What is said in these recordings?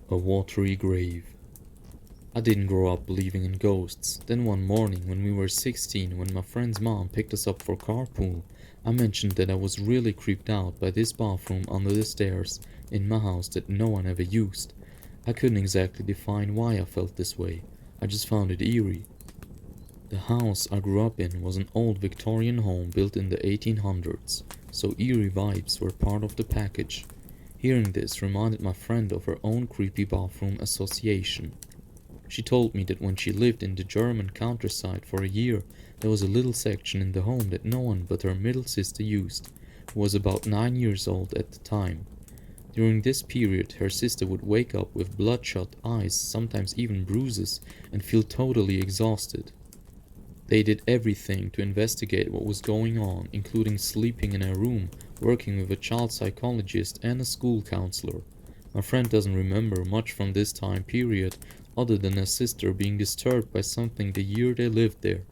A watery grave. I didn't grow up believing in ghosts. Then one morning when we were 16, when my friend's mom picked us up for carpool, I mentioned that I was really creeped out by this bathroom under the stairs in my house that no one ever used. I couldn't exactly define why I felt this way. I just found it eerie. The house I grew up in was an old Victorian home built in the 1800s, so eerie vibes were part of the package. Hearing this reminded my friend of her own creepy bathroom association. She told me that when she lived in the German countryside for a year, there was a little section in the home that no one but her middle sister used, who was about 9 years old at the time. During this period, her sister would wake up with bloodshot eyes, sometimes even bruises, and feel totally exhausted. They did everything to investigate what was going on, including sleeping in a room, working with a child psychologist and a school counselor. My friend doesn't remember much from this time period, other than her sister being disturbed by something the year they lived there.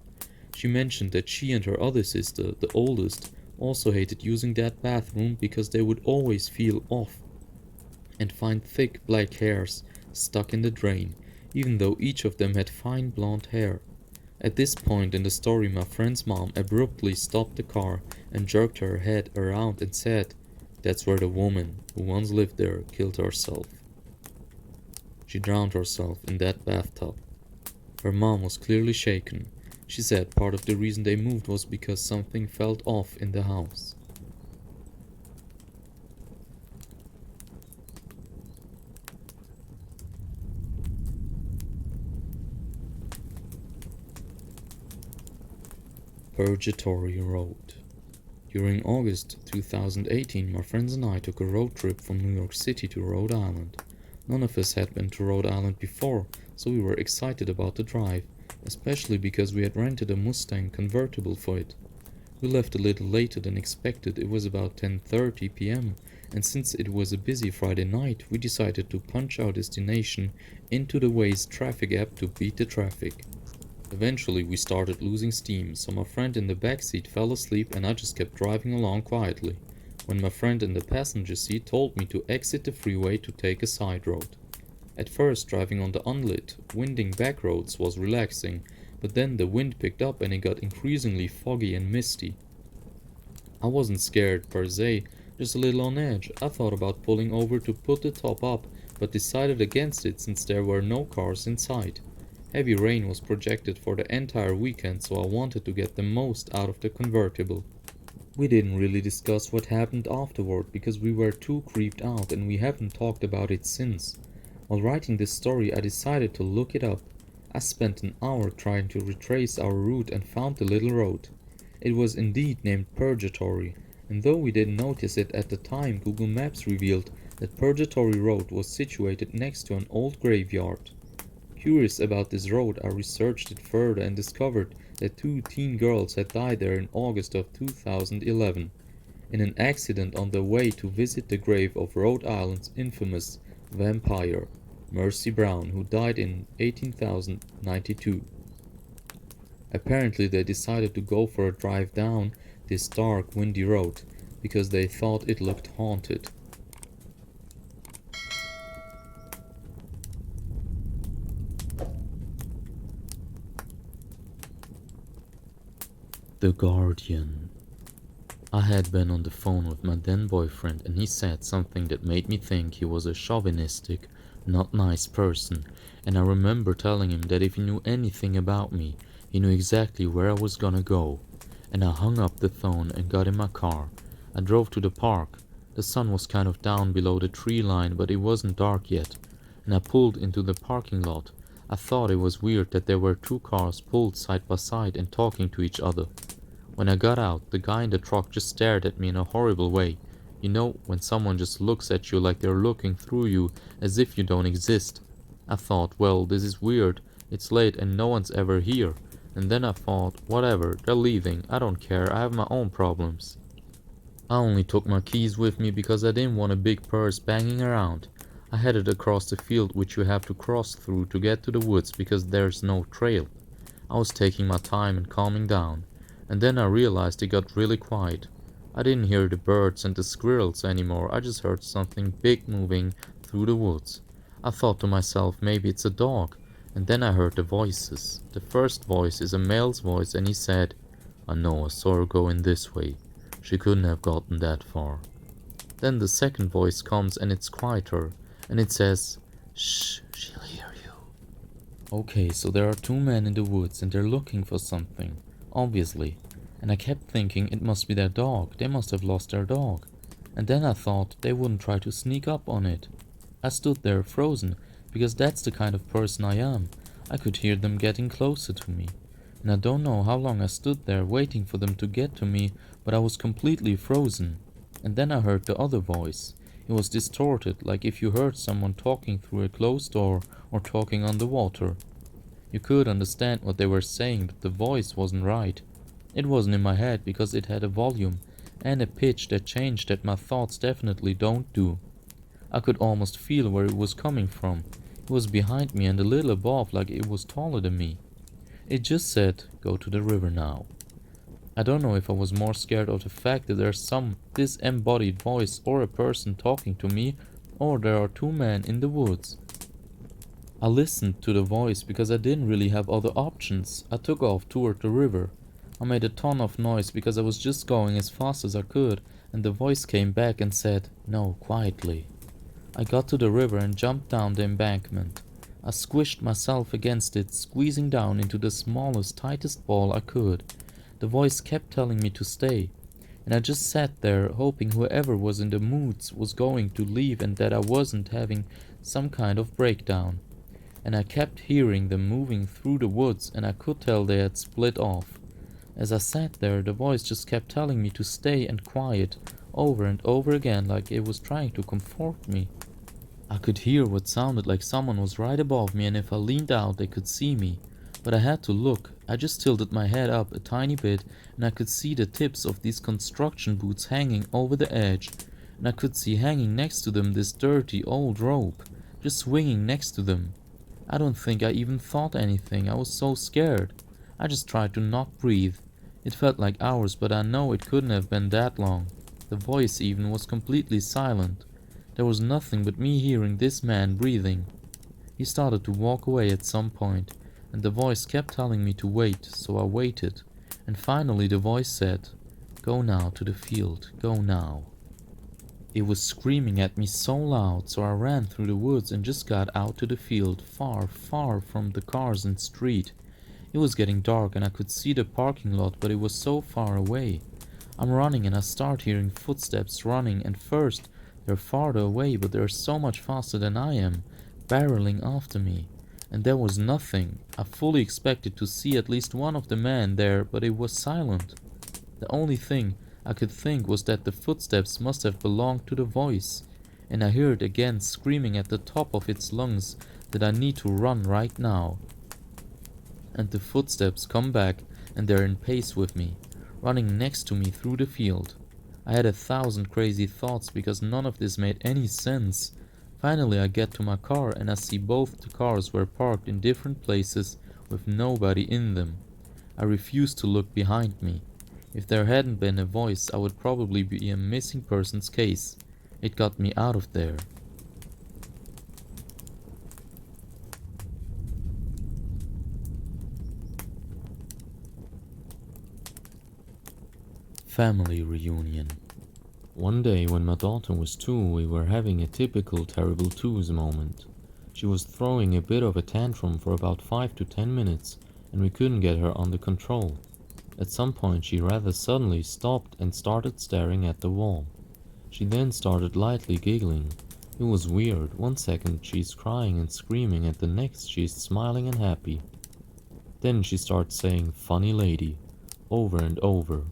She mentioned that she and her other sister, the oldest, also hated using that bathroom because they would always feel off and find thick black hairs stuck in the drain, even though each of them had fine blonde hair. At this point in the story, my friend's mom abruptly stopped the car and jerked her head around and said, "That's where the woman who once lived there killed herself. She drowned herself in that bathtub." Her mom was clearly shaken. She said part of the reason they moved was because something felt off in the house. Purgatory Road. During August 2018, my friends and I took a road trip from New York City to Rhode Island. None of us had been to Rhode Island before, so we were excited about the drive, especially because we had rented a Mustang convertible for it. We left a little later than expected. It was about 10:30 p.m., and since it was a busy Friday night, we decided to punch our destination into the Waze traffic app to beat the traffic. Eventually we started losing steam, so my friend in the back seat fell asleep and I just kept driving along quietly, when my friend in the passenger seat told me to exit the freeway to take a side road. At first, driving on the unlit, winding back roads was relaxing, but then the wind picked up and it got increasingly foggy and misty. I wasn't scared per se, just a little on edge. I thought about pulling over to put the top up, but decided against it since there were no cars in sight. Heavy rain was projected for the entire weekend, so I wanted to get the most out of the convertible. We didn't really discuss what happened afterward because we were too creeped out and we haven't talked about it since. While writing this story, I decided to look it up. I spent an hour trying to retrace our route and found the little road. It was indeed named Purgatory, and though we didn't notice it at the time, Google Maps revealed that Purgatory Road was situated next to an old graveyard. Curious about this road, I researched it further and discovered that 2 teen girls had died there in August of 2011, in an accident on their way to visit the grave of Rhode Island's infamous vampire, Mercy Brown, who died in 1892. Apparently they decided to go for a drive down this dark, windy road because they thought it looked haunted. The Guardian. I had been on the phone with my then boyfriend and he said something that made me think he was a chauvinistic, not nice person, and I remember telling him that if he knew anything about me, he knew exactly where I was gonna go. And I hung up the phone and got in my car. I drove to the park. The sun was kind of down below the tree line, but it wasn't dark yet, and I pulled into the parking lot. I thought it was weird that there were 2 cars pulled side by side and talking to each other. When I got out, the guy in the truck just stared at me in a horrible way. You know, when someone just looks at you like they're looking through you as if you don't exist. I thought, well, this is weird. It's late and no one's ever here. And then I thought, whatever, they're leaving. I don't care, I have my own problems. I only took my keys with me because I didn't want a big purse banging around. I headed across the field which you have to cross through to get to the woods because there's no trail. I was taking my time and calming down. And then I realized it got really quiet. I didn't hear the birds and the squirrels anymore, I just heard something big moving through the woods. I thought to myself, maybe it's a dog, and then I heard the voices. The first voice is a male's voice, and he said, "I know, I saw her going this way. She couldn't have gotten that far." Then the second voice comes and it's quieter, and it says, "Shh, she'll hear you." Okay, so there are two men in the woods and they're looking for something, obviously. And I kept thinking it must be their dog, they must have lost their dog. And then I thought they wouldn't try to sneak up on it. I stood there frozen, because that's the kind of person I am. I could hear them getting closer to me. And I don't know how long I stood there waiting for them to get to me, but I was completely frozen. And then I heard the other voice. It was distorted, like if you heard someone talking through a closed door or talking underwater. You could understand what they were saying, but the voice wasn't right. It wasn't in my head because it had a volume and a pitch that changed that my thoughts definitely don't do. I could almost feel where it was coming from. It was behind me and a little above, like it was taller than me. It just said, "Go to the river now." I don't know if I was more scared of the fact that there's some disembodied voice or a person talking to me, or there are two men in the woods. I listened to the voice because I didn't really have other options. I took off toward the river. I made a ton of noise because I was just going as fast as I could, and the voice came back and said, "No, quietly." I got to the river and jumped down the embankment. I squished myself against it, squeezing down into the smallest, tightest ball I could. The voice kept telling me to stay, and I just sat there hoping whoever was in the moods was going to leave and that I wasn't having some kind of breakdown. And I kept hearing them moving through the woods, and I could tell they had split off. As I sat there, the voice just kept telling me to stay and quiet, over and over again, like it was trying to comfort me. I could hear what sounded like someone was right above me, and if I leaned out they could see me. But I had to look. I just tilted my head up a tiny bit, and I could see the tips of these construction boots hanging over the edge, and I could see hanging next to them this dirty old rope, just swinging next to them. I don't think I even thought anything. I was so scared. I just tried to not breathe. It felt like hours, but I know it couldn't have been that long. The voice even was completely silent. There was nothing but me hearing this man breathing. He started to walk away at some point, and the voice kept telling me to wait, so I waited. And finally the voice said, "Go now to the field, go now." It was screaming at me so loud, so I ran through the woods and just got out to the field, far, far from the cars and street. It was getting dark and I could see the parking lot, but it was so far away. I'm running and I start hearing footsteps running, and first they're farther away, but they're so much faster than I am, barreling after me. And there was nothing. I fully expected to see at least one of the men there, but it was silent. The only thing I could think was that the footsteps must have belonged to the voice, and I heard it again screaming at the top of its lungs that I need to run right now. And the footsteps come back, and they're in pace with me, running next to me through the field. I had 1,000 crazy thoughts because none of this made any sense. Finally I get to my car and I see both the cars were parked in different places with nobody in them. I refuse to look behind me. If there hadn't been a voice, I would probably be a missing persons case. It got me out of there. Family reunion. One day when my daughter was 2, we were having a typical terrible twos moment. She was throwing a bit of a tantrum for about 5 to 10 minutes, and we couldn't get her under control. At some point she rather suddenly stopped and started staring at the wall. She then started lightly giggling. It was weird. One second she's crying and screaming, and the next she's smiling and happy. Then she starts saying "funny lady" over and over.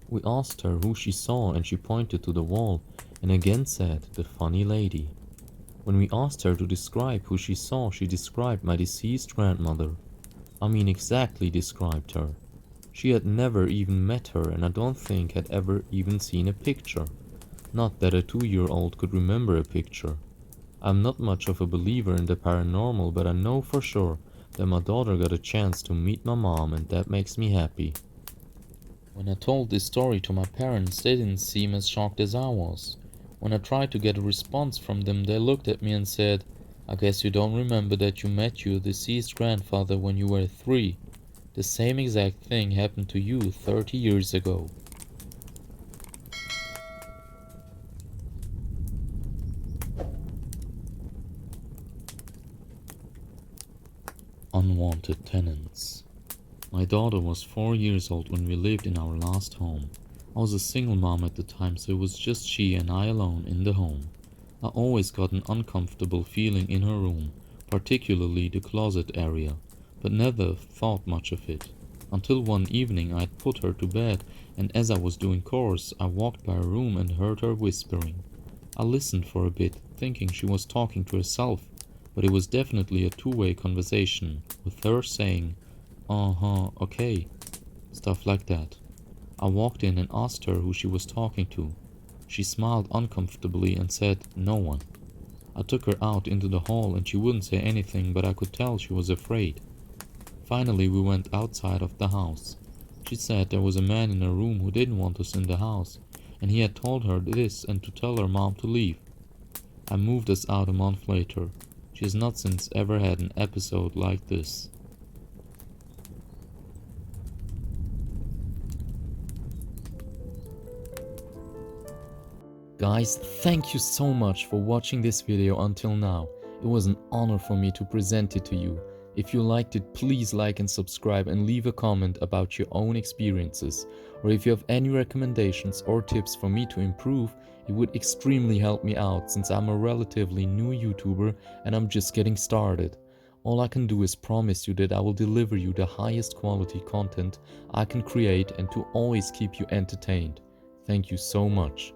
We asked her who she saw, and she pointed to the wall and again said "the funny lady." When we asked her to describe who she saw, she described my deceased grandmother. I mean exactly described her. She had never even met her, and I don't think had ever even seen a picture. Not that a 2-year-old could remember a picture. I'm not much of a believer in the paranormal, but I know for sure that my daughter got a chance to meet my mom, and that makes me happy. When I told this story to my parents, they didn't seem as shocked as I was. When I tried to get a response from them, they looked at me and said, I guess you don't remember that you met your deceased grandfather when you were 3. The same exact thing happened to you 30 years ago. Unwanted tenants. My daughter was 4 years old when we lived in our last home. I was a single mom at the time, so it was just she and I alone in the home. I always got an uncomfortable feeling in her room, particularly the closet area, but never thought much of it. Until one evening I'd put her to bed, and as I was doing chores, I walked by her room and heard her whispering. I listened for a bit, thinking she was talking to herself, but it was definitely a two-way conversation, with her saying, "Uh-huh, okay," stuff like that. I walked in and asked her who she was talking to. She smiled uncomfortably and said, "No one." I took her out into the hall and she wouldn't say anything, but I could tell she was afraid. Finally, we went outside of the house. She said there was a man in her room who didn't want us in the house, and he had told her this and to tell her mom to leave. I moved us out a month later. She has not since ever had an episode like this. Guys, thank you so much for watching this video until now. It was an honor for me to present it to you. If you liked it, please like and subscribe and leave a comment about your own experiences. Or if you have any recommendations or tips for me to improve, it would extremely help me out since I'm a relatively new YouTuber and I'm just getting started. All I can do is promise you that I will deliver you the highest quality content I can create and to always keep you entertained. Thank you so much.